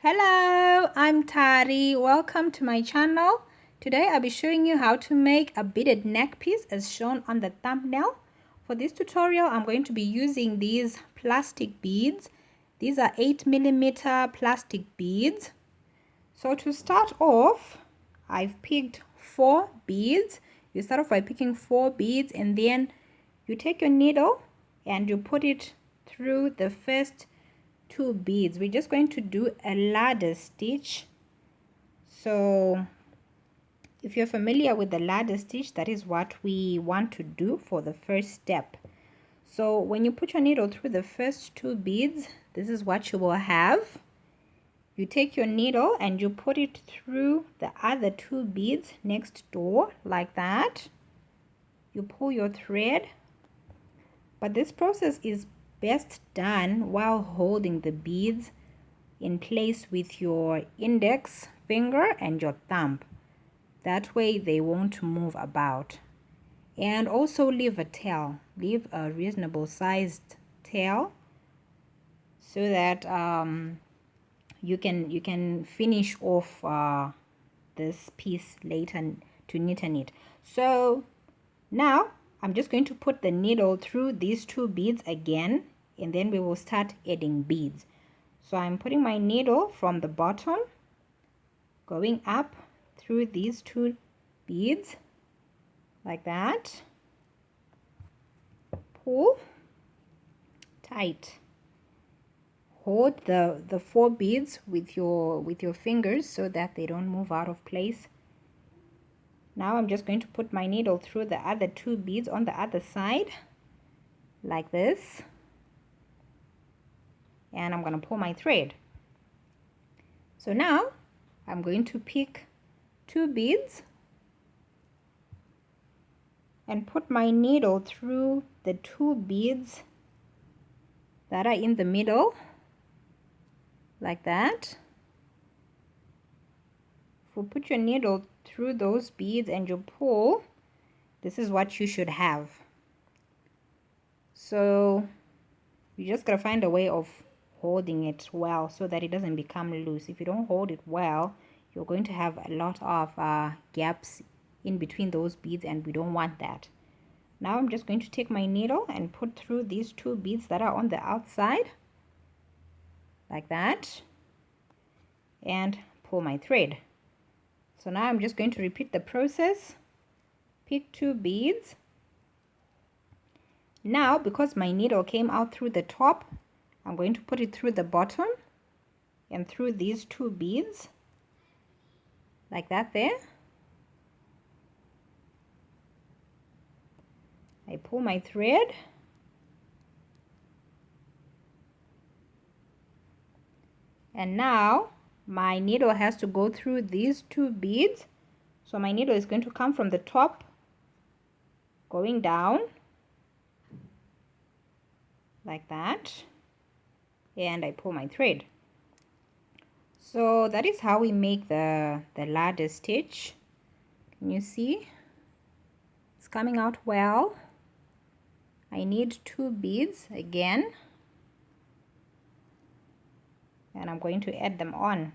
Hello, I'm Tari. Welcome to my channel. Today I'll be showing you how to make a beaded neck piece as shown on the thumbnail. For this tutorial, I'm going to be using these plastic beads. These are 8mm plastic beads. So to start off, I've picked 4 beads. You start off by picking 4 beads and then you take your needle and you put it through the first 2 beads. We're just going to do a ladder stitch. So if you're familiar with the ladder stitch, that is what we want to do for the first step. So when you put your needle through the first 2 beads, this is what you will have. You take your needle and you put it through the other 2 beads next door like that. You pull your thread, but this process is best done while holding the beads in place with your index finger and your thumb. That way they won't move about. And also leave a tail. Leave a reasonable sized tail so that you can finish off this piece later to neaten it. So now I'm just going to put the needle through these 2 beads again, and then we will start adding beads. So I'm putting my needle from the bottom, going up through these 2 beads like that. Pull tight. Hold the 4 beads with your fingers so that they don't move out of place. Now I'm just going to put my needle through the other 2 beads on the other side like this, and I'm going to pull my thread. So now I'm going to pick 2 beads and put my needle through the 2 beads that are in the middle like that. If you put your needle through those beads and you pull, this is what you should have. So you just gotta find a way of holding it well so that it doesn't become loose. If you don't hold it well, you're going to have a lot of gaps in between those beads, and we don't want that. Now I'm just going to take my needle and put through these 2 beads that are on the outside like that and pull my thread. So now I'm just going to repeat the process. Pick 2 beads. Now because my needle came out through the top, I'm going to put it through the bottom and through these 2 beads like that there. I pull my thread and now my needle has to go through these 2 beads. So my needle is going to come from the top going down like that, and I pull my thread. So that is how we make the ladder stitch. Can you see? It's coming out well. I need 2 beads again, and I'm going to add them on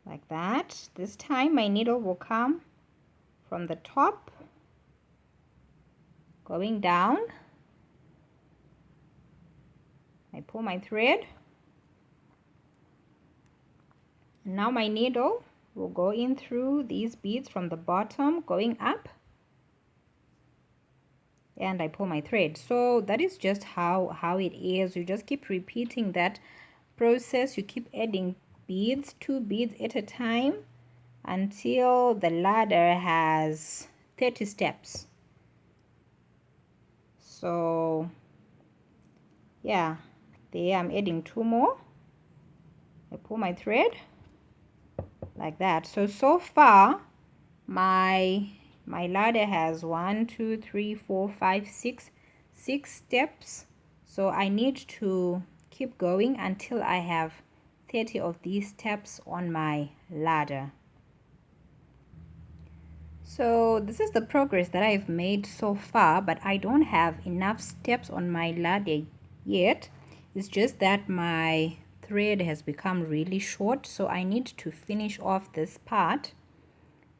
like that. This time my needle will come from the top going down. I pull my thread, and now my needle will go in through these beads from the bottom going up, and I pull my thread. So that is just how it is. You just keep repeating that process. You keep adding beads, 2 beads at a time, until the ladder has 30 steps. So yeah, there I'm adding 2 more. I pull my thread like that. So far my ladder has 1 2 3 4 5 6 steps. So I need to keep going until I have 30 of these steps on my ladder. So this is the progress that I've made so far, but I don't have enough steps on my ladder yet. It's just that my thread has become really short, so I need to finish off this part,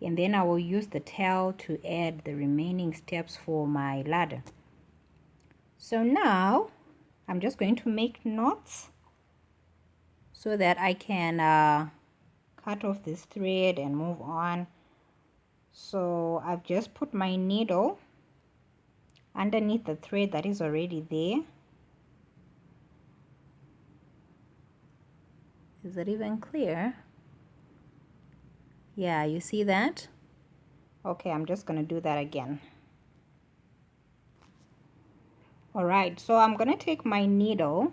and then I will use the tail to add the remaining steps for my ladder. So now I'm just going to make knots so that I can cut off this thread and move on. So I've just put my needle underneath the thread that is already there. Is it even clear? Yeah, you see that? Okay, I'm just going to do that again. Alright, so I'm going to take my needle,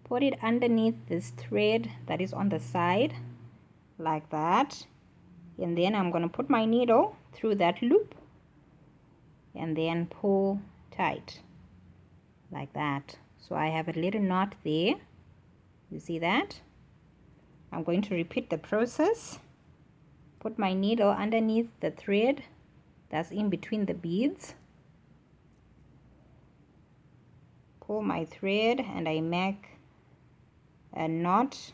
put it underneath this thread that is on the side, like that. And then I'm going to put my needle through that loop and then pull tight, like that. So I have a little knot there. You see that? I'm going to repeat the process. Put my needle underneath the thread that's in between the beads. Pull my thread and I make a knot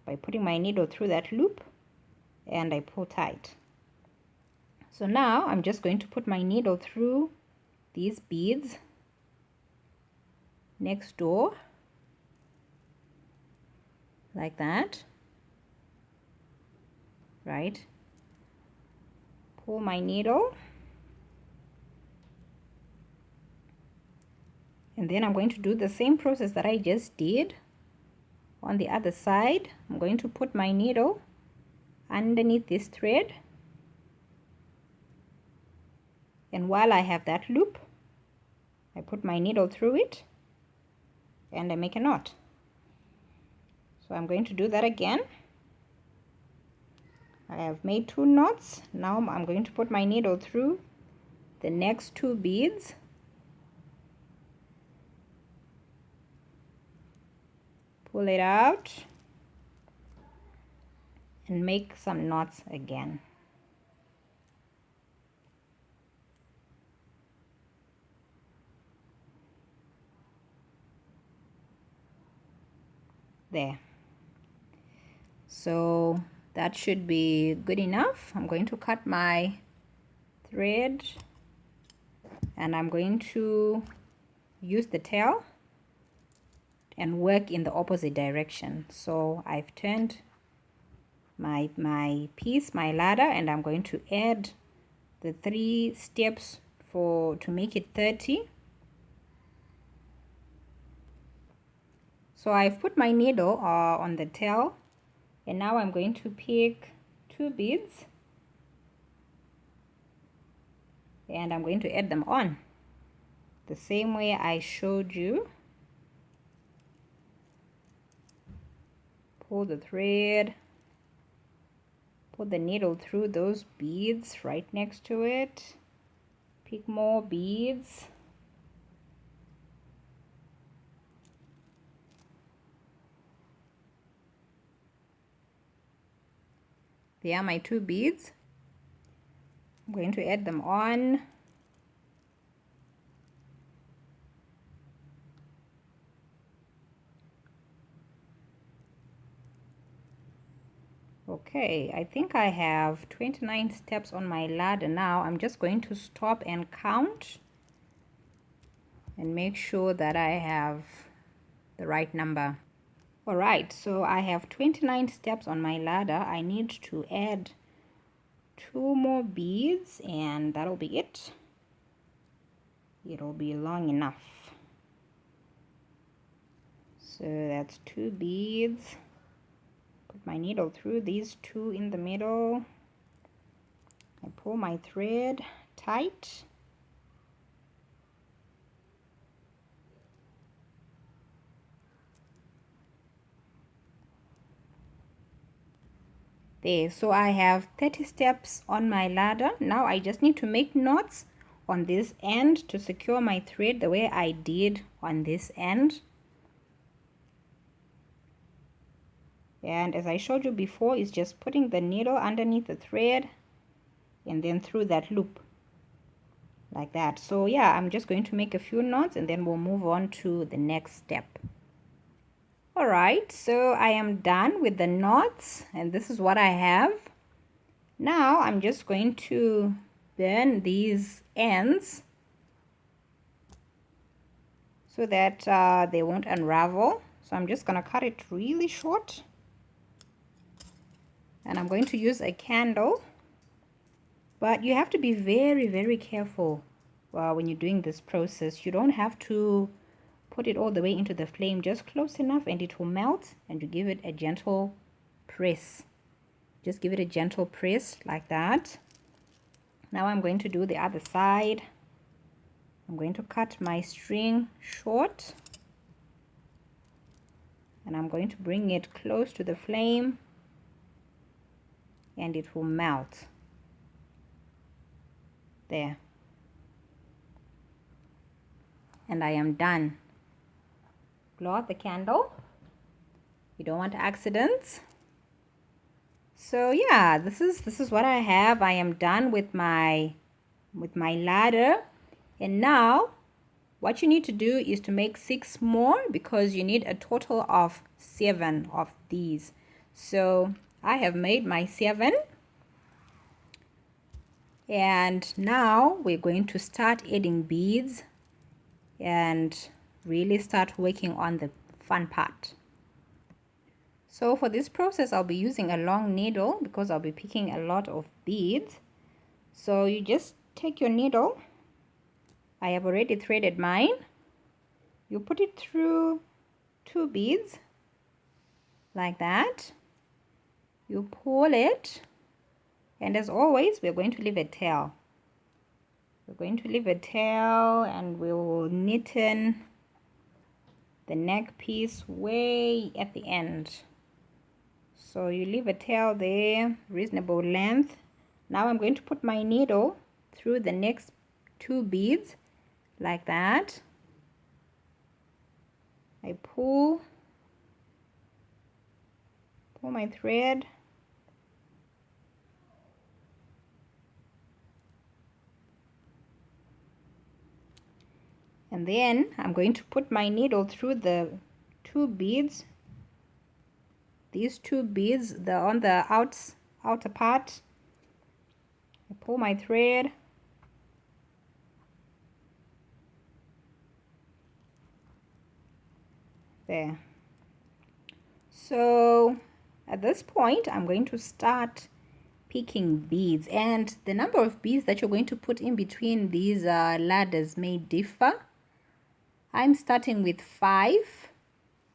by putting my needle through that loop and I pull tight. So now I'm just going to put my needle through these beads next door, like that, right? Pull my needle, and then I'm going to do the same process that I just did on the other side. I'm going to put my needle underneath this thread, and while I have that loop, I put my needle through it and I make a knot. So I'm going to do that again. I have made 2 knots. Now I'm going to put my needle through the next 2 beads, pull it out and make some knots again. There. So that should be good enough. I'm going to cut my thread and I'm going to use the tail and work in the opposite direction. So I've turned my piece, my ladder, and I'm going to add the 3 steps to make it 30. So I've put my needle on the tail, and now I'm going to pick 2 beads and I'm going to add them on the same way I showed you. Pull the thread, put the needle through those beads right next to it, pick more beads, there are my 2 beads. I'm going to add them on. Okay, I think I have 29 steps on my ladder now. I'm just going to stop and count and make sure that I have the right number. Alright, so I have 29 steps on my ladder. I need to add 2 more beads and that'll be it. It'll be long enough. So that's 2 beads. Put my needle through these 2 in the middle. I pull my thread tight. There, so I have 30 steps on my ladder. Now I just need to make knots on this end to secure my thread the way I did on this end. And as I showed you before, it's just putting the needle underneath the thread and then through that loop, like that. So yeah, I'm just going to make a few knots and then we'll move on to the next step. Alright, so I am done with the knots, and this is what I have. Now I'm just going to burn these ends so that they won't unravel. So I'm just going to cut it really short, and I'm going to use a candle, but you have to be very, very careful when you're doing this process. You don't have to put it all the way into the flame, just close enough and it will melt, and you give it a gentle press. Just give it a gentle press like that. Now I'm going to do the other side. I'm going to cut my string short, and I'm going to bring it close to the flame, and it will melt. There. And I am done. Blow out the candle. You don't want accidents. So yeah, this is what I have. I am done with my ladder. And now what you need to do is to make 6 more, because you need a total of 7 of these. So I have made my 7, and now we're going to start adding beads and really start working on the fun part. So for this process I'll be using a long needle because I'll be picking a lot of beads. So you just take your needle. I have already threaded mine. You put it through 2 beads like that. You pull it, and as always we're going to leave a tail. We're going to leave a tail, and we will knit in the neck piece way at the end. So you leave a tail there, reasonable length. Now I'm going to put my needle through the next 2 beads like that. I pull my thread, and then I'm going to put my needle through the 2 beads. These 2 beads, on the outer part. I pull my thread, there. So at this point I'm going to start picking beads, and the number of beads that you're going to put in between these ladders may differ. I'm starting with 5.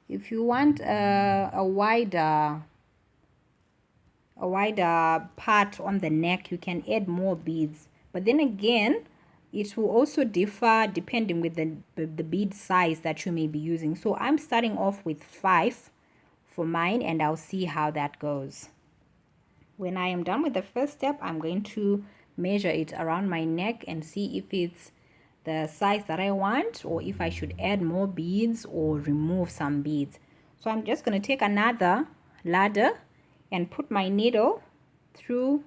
If you want a wider part on the neck, you can add more beads, but then again it will also differ depending with the bead size that you may be using. So I'm starting off with 5 for mine, and I'll see how that goes. When I am done with the first step, I'm going to measure it around my neck and see if it's the size that I want, or if I should add more beads or remove some beads. So I'm just going to take another ladder and put my needle through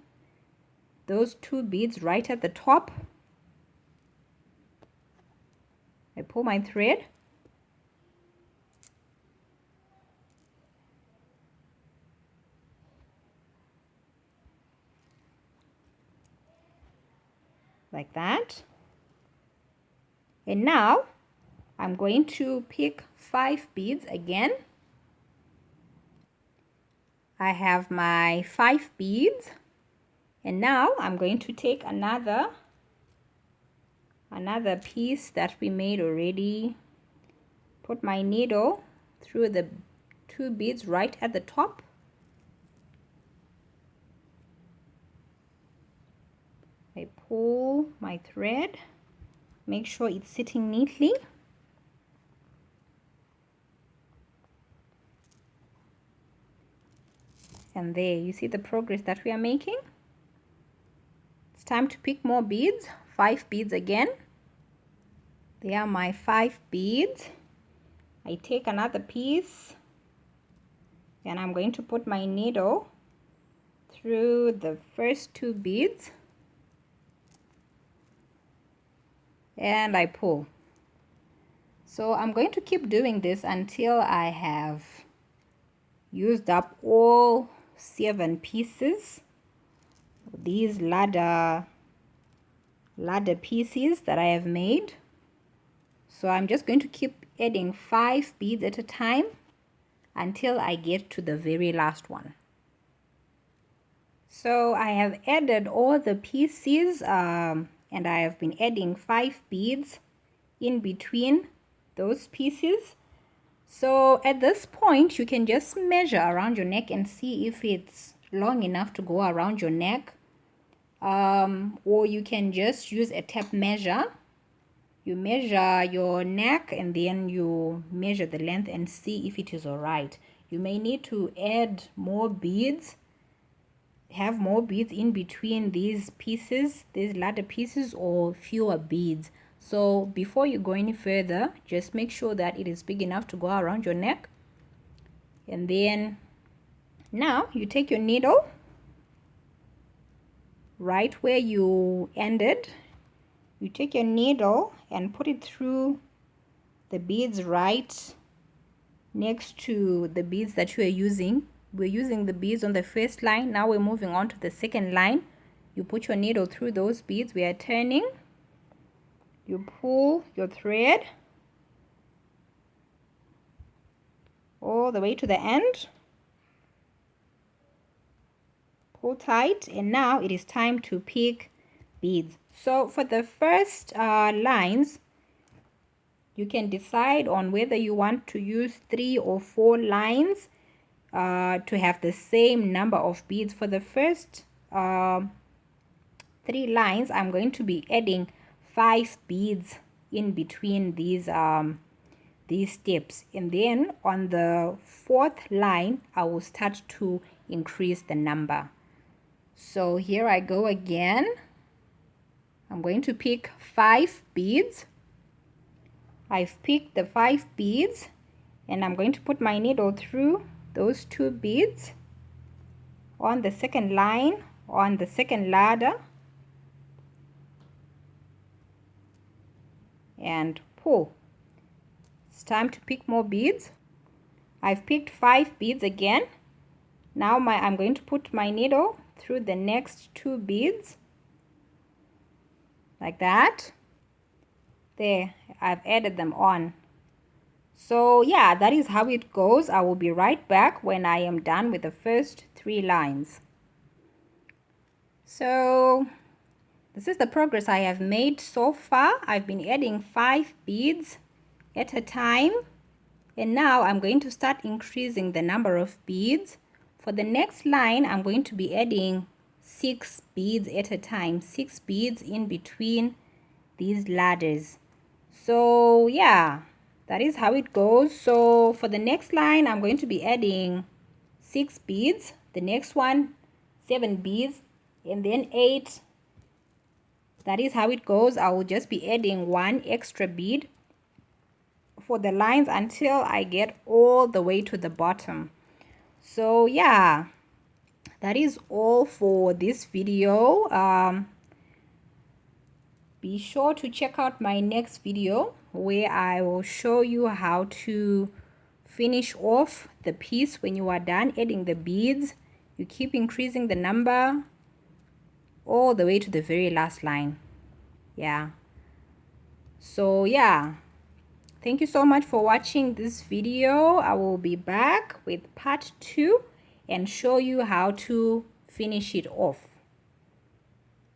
those 2 beads right at the top. I pull my thread, like that, and now I'm going to pick 5 beads again. I have my 5 beads, and now I'm going to take another piece that we made already, put my needle through the 2 beads right at the top, I pull my thread, make sure it's sitting neatly, and there you see the progress that we are making. It's time to pick more beads. 5 beads again. They are my 5 beads. I take another piece, and I'm going to put my needle through the first 2 beads, and I pull. So I'm going to keep doing this until I have used up all 7 pieces, these ladder pieces that I have made. So I'm just going to keep adding 5 beads at a time until I get to the very last one. So I have added all the pieces and I have been adding 5 beads in between those pieces. So at this point you can just measure around your neck and see if it's long enough to go around your neck, or you can just use a tape measure. You measure your neck and then you measure the length and see if it is all right. You may need to add more beads, have more beads in between these pieces, these ladder pieces, or fewer beads. So before you go any further, just make sure that it is big enough to go around your neck. And then now you take your needle right where you ended. You take your needle and put it through the beads right next to the beads that you are using. We're using the beads on the first line. Now we're moving on to the second line. You put your needle through those beads. We are turning. You pull your thread all the way to the end. Pull tight, and now it is time to pick beads. So for the first lines, you can decide on whether you want to use 3 or 4 lines to have the same number of beads. For the first 3 lines, I'm going to be adding 5 beads in between these steps, and then on the 4th line I will start to increase the number. So here I go again. I'm going to pick 5 beads. I've picked the 5 beads and I'm going to put my needle through those 2 beads on the second line, on the second ladder, and pull. It's time to pick more beads. I've picked 5 beads again. Now I'm going to put my needle through the next 2 beads like that. There, I've added them on. So yeah, that is how it goes. I will be right back when I am done with the first 3 lines. So this is the progress I have made so far. I've been adding 5 beads at a time, and now I'm going to start increasing the number of beads. For the next line, I'm going to be adding 6 beads at a time, 6 beads in between these ladders. So yeah, that is how it goes. So for the next line, I'm going to be adding 6 beads, the next one 7 beads, and then 8. That is how it goes. I will just be adding 1 extra bead for the lines until I get all the way to the bottom. So yeah, that is all for this video. Be sure to check out my next video where I will show you how to finish off the piece. When you are done adding the beads, you keep increasing the number all the way to the very last line. Yeah, so yeah, thank you so much for watching this video. I will be back with part 2 and show you how to finish it off.